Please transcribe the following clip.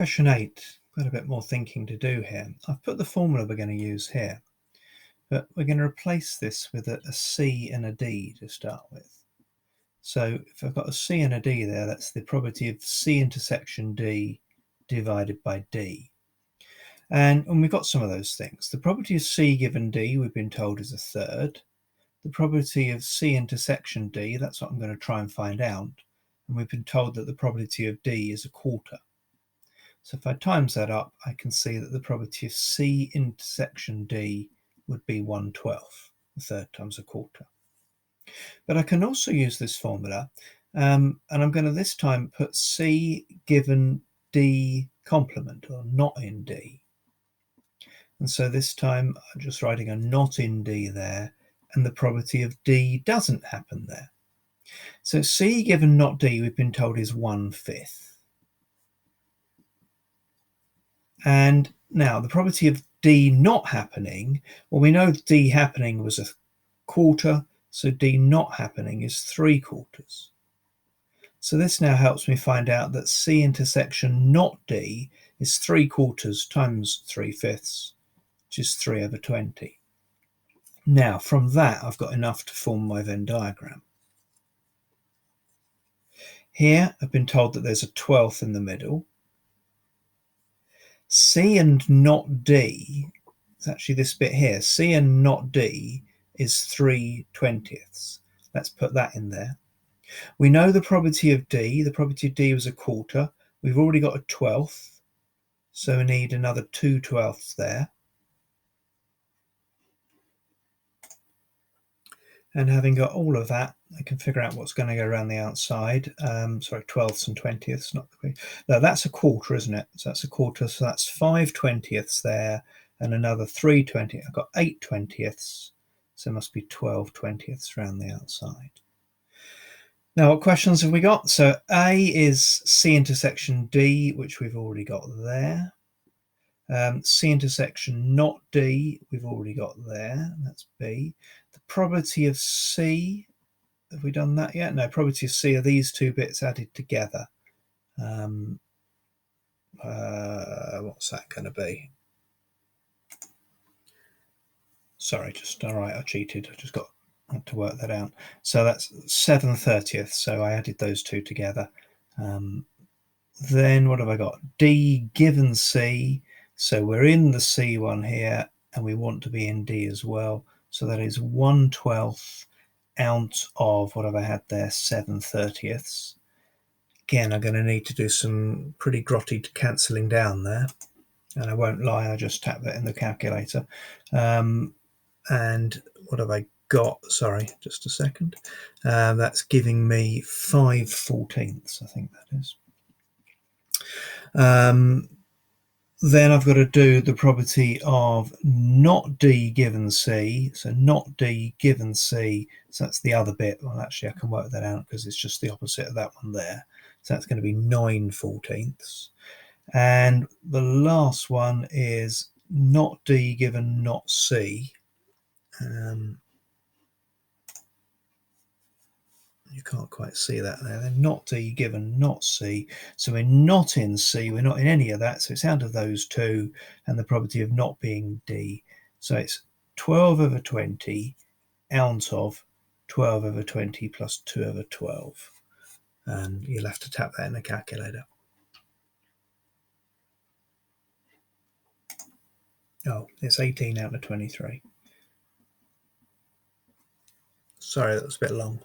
Question 8, got a bit more thinking to do here. I've put the formula we're going to use here, but we're going to replace this with a C and a D to start with. So if I've got a C and a D there, that's the probability of C intersection D divided by D. And we've got some of those things. The probability of C given D, we've been told, is a third. The probability of C intersection D, that's what I'm going to try and find out. And we've been told that the probability of D is a quarter. So if I times that up, I can see that the probability of C intersection D would be 1/12, a third times a quarter. But I can also use this formula, and I'm going to this time put C given D complement, or not in D. And so this time I'm just writing a not in D there, and the probability of D doesn't happen there. So C given not D, we've been told, is 1/5. And now the probability of D not happening, well, we know D happening was a quarter, so D not happening is 3/4. So this now helps me find out that C intersection not D is 3/4 times 3/5, which is 3/20. Now from that I've got enough to form my Venn diagram. Here I've been told that there's a 12th in the middle. C and not D, it's actually this bit here, C and not D is 3/20. Let's put that in there. We know the probability of D. The probability of D was a quarter. We've already got a 12th, so we need another 2/12 there. And having got all of that, I can figure out what's going to go around the outside. Sorry, 12ths and 20ths, not the. No, that's a quarter, isn't it? So that's a quarter, so that's 5/20 there, and another 3/20. I've got 8/20, so it must be 12/20 around the outside. Now, what questions have we got? So A is C intersection D, which we've already got there. C intersection not D, we've already got there. That's B. The probability of C, have we done that yet? No, probability of C are these two bits added together. What's that going to be? Sorry, all right, I cheated. I just got to work that out. So that's 7/30. So I added those two together. Then what have I got? D given C. So we're in the C one here, and we want to be in D as well. So that is 1/12 out of, what have I had there, 7/30. Again, I'm going to need to do some pretty grotty cancelling down there. And I won't lie, I just tapped that in the calculator. And what have I got? Sorry, just a second. That's giving me 5/14, I think that is. Then I've got to do the probability of not D given C. So not D given C, so that's the other bit. Well, actually I can work that out because it's just the opposite of that one there. So that's going to be 9/14. And the last one is not D given not C. You can't quite see that there. They're not D given not C. So we're not in C, we're not in any of that. So it's out of those two, and the probability of not being D. So it's 12/20 out of 12/20 plus 2/12. And you'll have to tap that in the calculator. Oh, it's 18 out of 23. Sorry, that was a bit long.